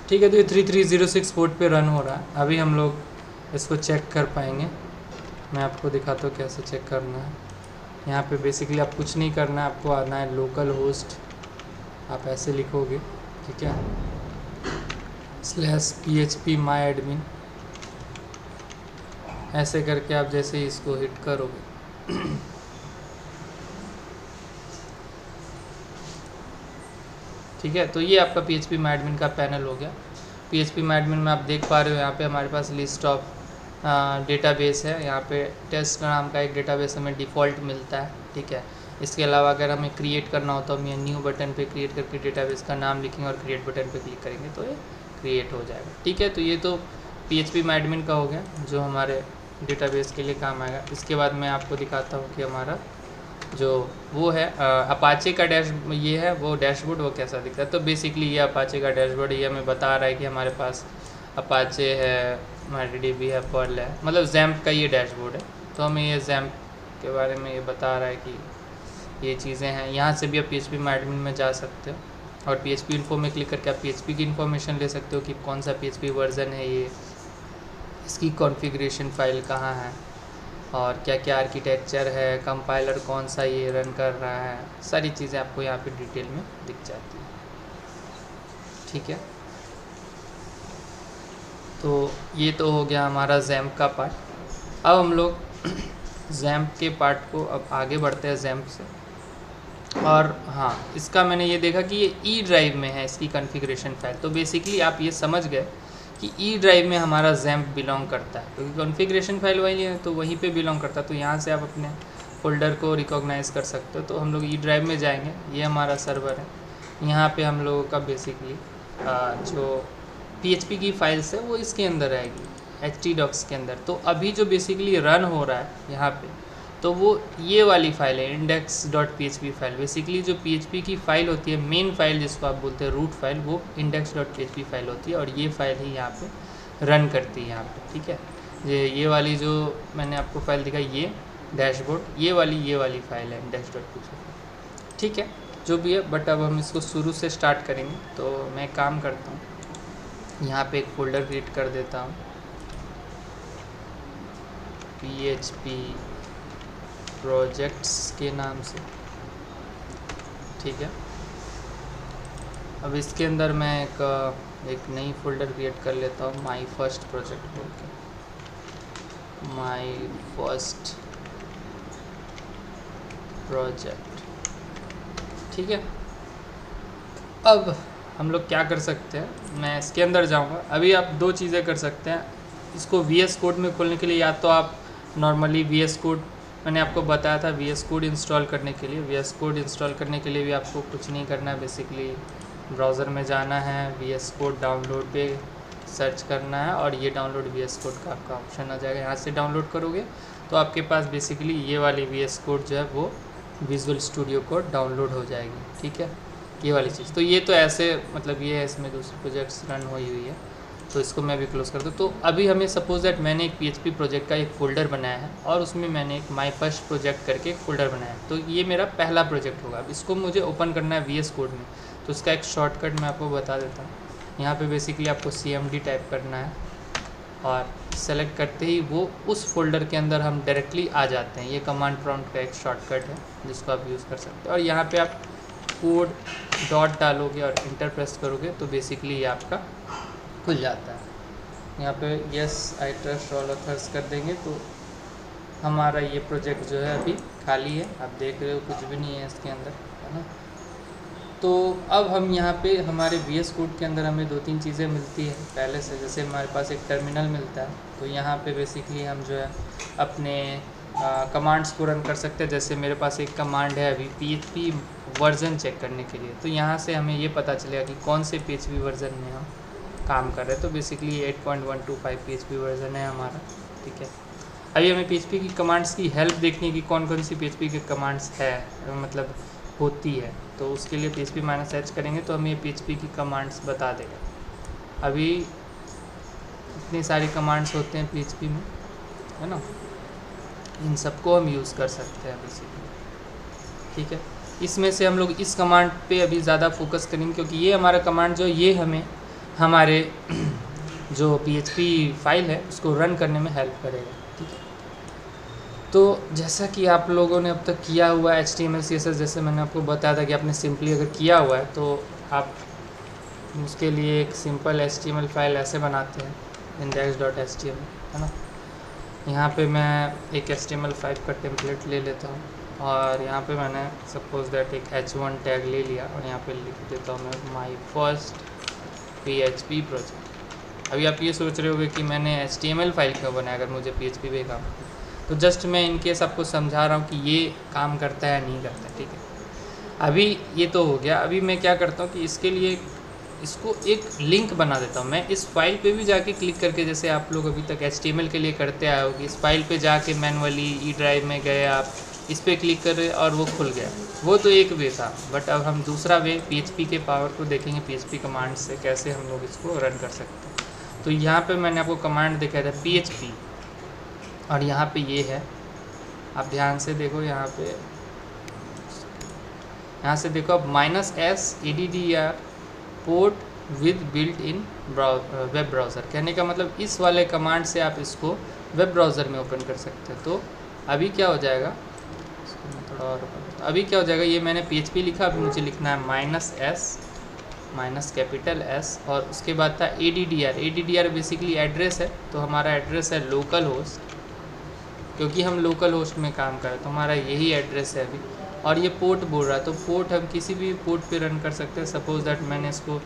ठीक है, तो ये 3306 पोर्ट पे रन हो रहा है। अभी हम लोग इसको चेक कर पाएंगे। मैं आपको दिखाता हूँ कैसे चेक करना है। यहाँ पे बेसिकली आप कुछ नहीं करना है, आपको आना है लोकल होस्ट, आप ऐसे लिखोगे, ठीक है, /php myadmin, ऐसे करके आप जैसे ही इसको हिट करोगे ठीक है, तो ये आपका PHP myadmin का पैनल हो गया। PHP myadmin में आप देख पा रहे हो यहाँ पे हमारे पास लिस्ट ऑफ डेटाबेस है। यहाँ पे टेस्ट नाम का एक डेटाबेस हमें डिफ़ॉल्ट मिलता है, ठीक है। इसके अलावा अगर हमें क्रिएट करना हो तो हम ये न्यू बटन पे क्रिएट करके डेटाबेस का नाम लिखेंगे और क्रिएट बटन पे क्लिक करेंगे तो ये क्रिएट हो जाएगा, ठीक है। तो ये तो PHP myadmin का हो गया जो हमारे डेटाबेस के लिए काम आएगा। इसके बाद मैं आपको दिखाता हूँ कि हमारा जो वो है अपाचे का ये है वो डैशबोर्ड वो कैसा दिखता है। तो बेसिकली ये अपाचे का डैशबोर्ड ये हमें बता रहा है कि हमारे पास अपाचे है, MariaDB है, पर्ल है, मतलब XAMPP का ये डैशबोर्ड है। तो हमें ये XAMPP के बारे में ये बता रहा है कि ये चीज़ें हैं। यहाँ से भी आप PHP myadmin में जा सकते हो और PHP इन्फो में क्लिक करके आप PHP की इन्फॉर्मेशन ले सकते हो कि कौन सा PHP वर्जन है, ये इसकी कॉन्फ़िगरेशन फ़ाइल कहाँ है और क्या क्या आर्किटेक्चर है, कंपाइलर कौन सा ये रन कर रहा है, सारी चीज़ें आपको यहाँ पे डिटेल में दिख जाती है, ठीक है। तो ये तो हो गया हमारा XAMPP का पार्ट। अब हम लोग XAMPP के पार्ट को अब आगे बढ़ते हैं XAMPP से। और हाँ, इसका मैंने ये देखा कि ये ई ड्राइव में है इसकी कॉन्फ़िगरेशन फाइल। तो बेसिकली आप ये समझ गए कि ई ड्राइव में हमारा XAMPP बिलोंग करता है, क्योंकि कॉन्फ़िगरेशन फाइल वही है तो वहीं पे बिलोंग करता है। तो यहाँ से आप अपने फ़ोल्डर को रिकॉग्नाइज़ कर सकते हो। तो हम लोग ई ड्राइव में जाएंगे, ये हमारा सर्वर है। यहाँ पे हम लोगों का बेसिकली जो PHP की फाइल्स है वो इसके अंदर आएगी, htdocs के अंदर। तो अभी जो बेसिकली रन हो रहा है यहाँ पे, तो वो ये वाली फ़ाइल है index.php फाइल। बेसिकली जो PHP की फ़ाइल होती है, मेन फाइल जिसको आप बोलते हैं रूट फाइल, वो index.php फाइल होती है और ये फाइल ही यहाँ पे रन करती है यहाँ पे, ठीक है। ये वाली जो मैंने आपको फाइल दिखाई, ये डैशबोर्ड, ये वाली फ़ाइल है index.php, ठीक है। जो भी है, बट अब हम इसको शुरू से स्टार्ट करेंगे। तो मैं काम करता हूँ, यहाँ पे एक फ़ोल्डर क्रिएट कर देता हूँ, PHP प्रोजेक्ट्स के नाम से, ठीक है। अब इसके अंदर मैं एक नई फ़ोल्डर क्रिएट कर लेता हूँ, माई फर्स्ट प्रोजेक्ट बोल के, माई फर्स्ट प्रोजेक्ट, ठीक है। अब हम लोग क्या कर सकते हैं, मैं इसके अंदर जाऊंगा। अभी आप दो चीज़ें कर सकते हैं इसको VS कोड में खोलने के लिए। या तो आप नॉर्मली VS कोड, मैंने आपको बताया था VS कोड इंस्टॉल करने के लिए। VS कोड इंस्टॉल करने के लिए भी आपको कुछ नहीं करना है, बेसिकली ब्राउज़र में जाना है, VS कोड डाउनलोड पे सर्च करना है और ये डाउनलोड VS कोड का आपका ऑप्शन आ जाएगा। यहाँ से डाउनलोड करोगे तो आपके पास बेसिकली ये वाली VS कोड जो है वो विजुअल स्टूडियो कोड डाउनलोड हो जाएगी, ठीक है, ये वाली चीज़। तो ये तो ऐसे मतलब ये है, इसमें दूसरे प्रोजेक्ट्स रन हुई है, तो इसको मैं भी क्लोज़ कर दूँ। तो अभी हमें सपोज दैट मैंने एक PHP प्रोजेक्ट का एक फ़ोल्डर बनाया है और उसमें मैंने एक माई फर्स्ट प्रोजेक्ट करके एक फ़ोल्डर बनाया है। तो ये मेरा पहला प्रोजेक्ट होगा। अब इसको मुझे ओपन करना है VS कोड में, तो उसका एक शॉर्टकट मैं आपको बता देता हूँ। यहाँ पे बेसिकली आपको CMD टाइप करना है और सेलेक्ट करते ही वो उस फोल्डर के अंदर हम डायरेक्टली आ जाते हैं। ये कमांड प्रॉम्प्ट का एक शॉर्टकट है जिसको आप यूज़ कर सकते हैं। और यहाँ पे आप कोड डॉट डालोगे और इंटर प्रेस करोगे तो बेसिकली ये आपका खुल जाता है। यहाँ पे yes I trust all authors कर देंगे तो हमारा ये प्रोजेक्ट जो है अभी खाली है। आप देख रहे हो कुछ भी नहीं है इसके अंदर, है ना। तो अब हम यहाँ पे हमारे VS कोड के अंदर हमें दो तीन चीज़ें मिलती है पहले से। जैसे हमारे पास एक टर्मिनल मिलता है, तो यहाँ पे बेसिकली हम जो है अपने कमांड्स को रन कर सकते हैं। जैसे मेरे पास एक कमांड है अभी PHP वर्ज़न चेक करने के लिए, तो यहाँ से हमें ये पता चलेगा कि कौन से PHP वर्ज़न में हम काम कर रहे हैं। तो बेसिकली 8.125 PHP वर्ज़न है हमारा, ठीक है। अभी हमें PHP की कमांड्स की हेल्प देखनी है कि कौन कौन सी PHP की कमांड्स है, मतलब होती है। तो उसके लिए PHP-h करेंगे तो हमें PHP की कमांड्स बता देगा। अभी इतनी सारी कमांड्स होते हैं PHP में, है ना, इन सबको हम यूज़ कर सकते हैं बेसिकली, ठीक है। इसमें से हम लोग इस कमांड पे अभी ज़्यादा फोकस करेंगे क्योंकि ये हमारा कमांड जो ये हमें हमारे जो PHP फाइल है उसको रन करने में हेल्प करेगा। ठीक है, तो जैसा कि आप लोगों ने अब तक किया हुआ है HTML CSS, जैसे मैंने आपको बताया था कि आपने सिंपली अगर किया हुआ है तो आप उसके लिए एक सिंपल HTML फाइल ऐसे बनाते हैं, index.html, है ना। यहाँ पे मैं एक HTML5 का टेम्पलेट ले लेता हूँ और यहाँ पे मैंने सपोज दैट एक h1 टैग ले लिया और यहाँ पे लिख देता हूँ मैं माई फर्स्ट PHP प्रोजेक्ट। अभी आप ये सोच रहे होगे कि मैंने HTML फाइल क्यों बनाया अगर मुझे PHP पे काम करना, तो जस्ट मैं इनकेस आपको समझा रहा हूँ कि ये काम करता है या नहीं करता। ठीक है, अभी ये तो हो गया। अभी मैं क्या करता हूँ कि इसके लिए इसको एक लिंक बना देता हूँ। मैं इस फाइल पे भी जाके क्लिक करके, जैसे आप लोग अभी तक HTML के लिए करते आए हो कि इस फाइल पे जाके मैनुअली ई ड्राइव में गए, आप इस पर क्लिक कर रहे और वो खुल गया, वो तो एक वे था। बट अब हम दूसरा वे PHP के पावर को देखेंगे, PHP कमांड से कैसे हम लोग इसको रन कर सकते हैं। तो यहाँ पर मैंने आपको कमांड दिखाया था PHP, और यहाँ पे ये है, आप ध्यान से देखो, यहाँ से देखो अब -s addr port with built in web browser. कहने का मतलब इस वाले कमांड से आप इसको वेब ब्राउज़र में ओपन कर सकते हैं। तो अभी क्या हो जाएगा, थोड़ा और अभी क्या हो जाएगा, ये मैंने PHP लिखा, अभी मुझे लिखना है -S और उसके बाद था addr बेसिकली एड्रेस है। तो हमारा एड्रेस है लोकल होस्ट, क्योंकि हम लोकल होस्ट में काम कर रहे हैं तो हमारा यही एड्रेस है अभी। और ये पोर्ट बोल रहा है, तो पोर्ट हम किसी भी पोर्ट पे रन कर सकते हैं। सपोज दैट मैंने इसको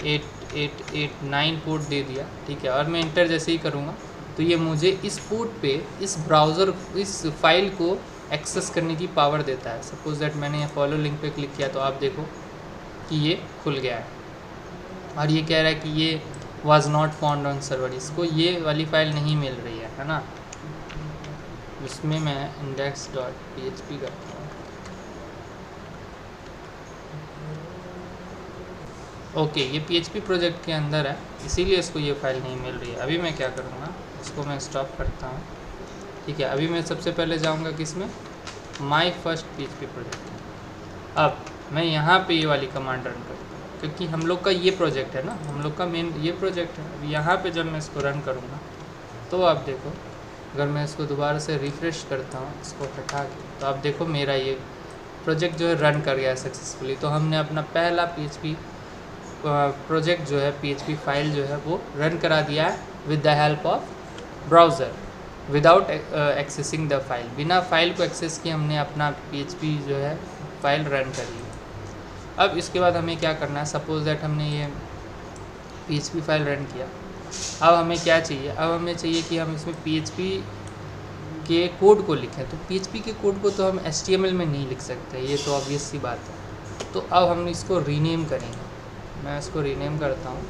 8889 पोर्ट दे दिया। ठीक है, और मैं इंटर जैसे ही करूँगा तो ये मुझे इस पोर्ट पे इस ब्राउज़र इस फाइल को एक्सेस करने की पावर देता है। सपोज दैट मैंने ये फॉलो लिंक पे क्लिक किया तो आप देखो कि ये खुल गया है और ये कह रहा है कि ये was not found on server, इसको ये वाली फाइल नहीं मिल रही है ना। इसमें मैं index.php करता हूँ। ओके, ये PHP प्रोजेक्ट के अंदर है, इसीलिए इसको ये फाइल नहीं मिल रही है। अभी मैं क्या करूँगा, इसको मैं स्टॉप करता हूँ। ठीक है, अभी मैं सबसे पहले जाऊँगा किसमें, माई फर्स्ट PHP प्रोजेक्ट। अब मैं यहाँ पे ये वाली कमांड रन करता हूँ, क्योंकि हम लोग का ये प्रोजेक्ट है ना, हम लोग का मेन ये प्रोजेक्ट है। अब यहाँ पे जब मैं इसको रन करूँगा तो आप देखो, अगर मैं इसको दोबारा से रिफ़्रेश करता हूँ इसको हटा के, तो आप देखो मेरा ये प्रोजेक्ट जो है रन कर गया है सक्सेसफुली। तो हमने अपना पहला PHP प्रोजेक्ट जो है, PHP फाइल जो है वो रन करा दिया है with the help of browser, without accessing the file. बिना फाइल को एक्सेस किए हमने अपना PHP जो है फाइल रन कर ली। अब इसके बाद हमें क्या करना है, सपोज दैट हमने ये PHP फाइल रन किया, अब हमें क्या चाहिए, अब हमें चाहिए कि हम इसमें PHP के कोड को लिखें। तो PHP के कोड को तो हम HTML में नहीं लिख सकते, ये तो ऑब्वियस सी बात है। तो अब हम इसको रीनेम करेंगे। मैं इसको रीनेम करता हूँ,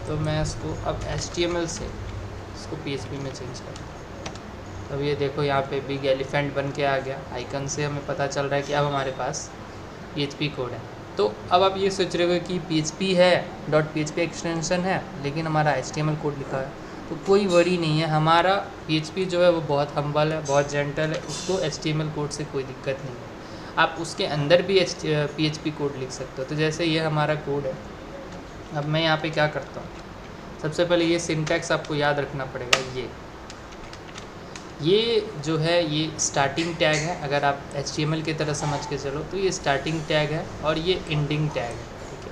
तो मैं इसको अब HTML से इसको PHP में चेंज करता हूँ। अब ये देखो यहाँ पे बिग एलिफेंट बन के आ गया, आइकन से हमें पता चल रहा है कि अब हमारे पास PHP कोड है। तो अब आप ये सोच रहे हो कि PHP है, .php एक्सटेंशन है, लेकिन हमारा HTML कोड लिखा है। तो कोई वरी नहीं है, हमारा PHP जो है वो बहुत हम्बल है, बहुत जेंटल है, उसको HTML कोड से कोई दिक्कत नहीं है। आप उसके अंदर भी PHP कोड लिख सकते हो। तो जैसे ये हमारा कोड है, अब मैं यहाँ पे क्या करता हूँ, सबसे पहले ये सिंटैक्स आपको याद रखना पड़ेगा। ये जो है ये स्टार्टिंग टैग है, अगर आप HTML की तरह समझ के चलो तो ये स्टार्टिंग टैग है और ये एंडिंग टैग है। ठीक है,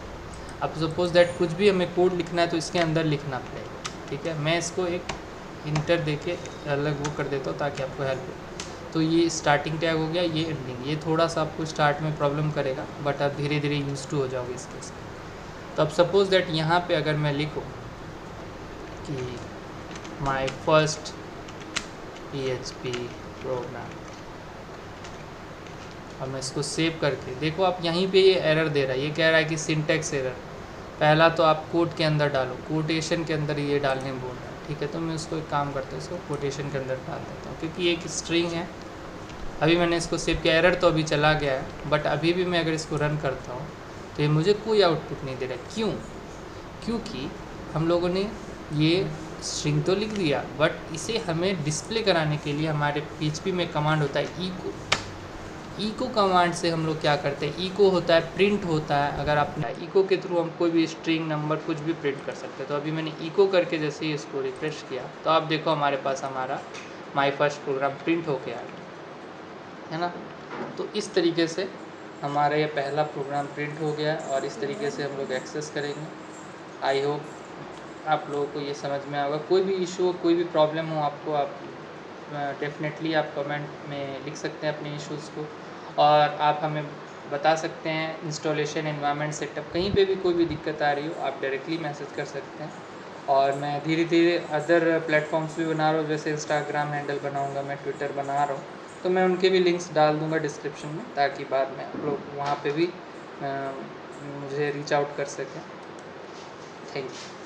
अब सपोज दैट कुछ भी हमें कोड लिखना है तो इसके अंदर लिखना पड़ेगा। ठीक है, मैं इसको एक इंटर देके अलग वो कर देता हूँ ताकि आपको हेल्प हो। तो ये स्टार्टिंग टैग हो गया, ये एंडिंग। ये थोड़ा सा आपको स्टार्ट में प्रॉब्लम करेगा, बट आप धीरे धीरे यूज टू हो जाओगे इसके साथ। तो अब सपोज दैट यहाँ पे अगर मैं लिखूँ कि माई फर्स्ट PHP प्रोग्राम, और मैं इसको सेव करके देखो, आप यहीं पे ये एरर दे रहा है, ये कह रहा है कि सिंटैक्स एरर। पहला तो आप कोट के अंदर डालो, कोटेशन के अंदर ये डालने बोल रहा है। ठीक है, तो मैं इसको एक काम करता हूँ, इसको कोटेशन के अंदर डाल देता हूँ, क्योंकि ये एक स्ट्रिंग है। अभी मैंने इसको सेव किया, एरर तो अभी चला गया है, बट अभी भी मैं अगर इसको रन करता हूँ तो ये मुझे कोई आउटपुट नहीं दे रहा। क्यों? क्योंकि हम लोगों ने ये स्ट्रिंग तो लिख दिया, बट इसे हमें डिस्प्ले कराने के लिए हमारे PHP में कमांड होता है इको कमांड से हम लोग क्या करते हैं, इको होता है प्रिंट होता है, अगर आप इको के थ्रू हम कोई भी स्ट्रिंग नंबर कुछ भी प्रिंट कर सकते हैं। तो अभी मैंने इको करके जैसे ही इसको रिफ्रेश किया तो आप देखो हमारे पास हमारा माई फर्स्ट प्रोग्राम प्रिंट होके आ गया, है ना। तो इस तरीके से हमारा ये पहला प्रोग्राम प्रिंट हो गया और इस तरीके से हम लोग एक्सेस करेंगे। आई होप आप लोगों को ये समझ में आएगा। कोई भी इशू हो, कोई भी प्रॉब्लम हो आपको, आप डेफिनेटली आप कमेंट में लिख सकते हैं अपने इश्यूज़ को, और आप हमें बता सकते हैं इंस्टॉलेशन एनवायरनमेंट सेटअप कहीं पे भी कोई भी दिक्कत आ रही हो आप डायरेक्टली मैसेज कर सकते हैं। और मैं धीरे धीरे अदर प्लेटफॉर्म्स भी बना रहा हूँ, जैसे इंस्टाग्राम हैंडल बनाऊँगा, मैं ट्विटर बना रहा हूँ, तो मैं उनके भी लिंक्स डाल दूँगा डिस्क्रिप्शन में, ताकि बाद में आप लोग वहाँ पे भी मुझे रीच आउट कर सकें। Thank you.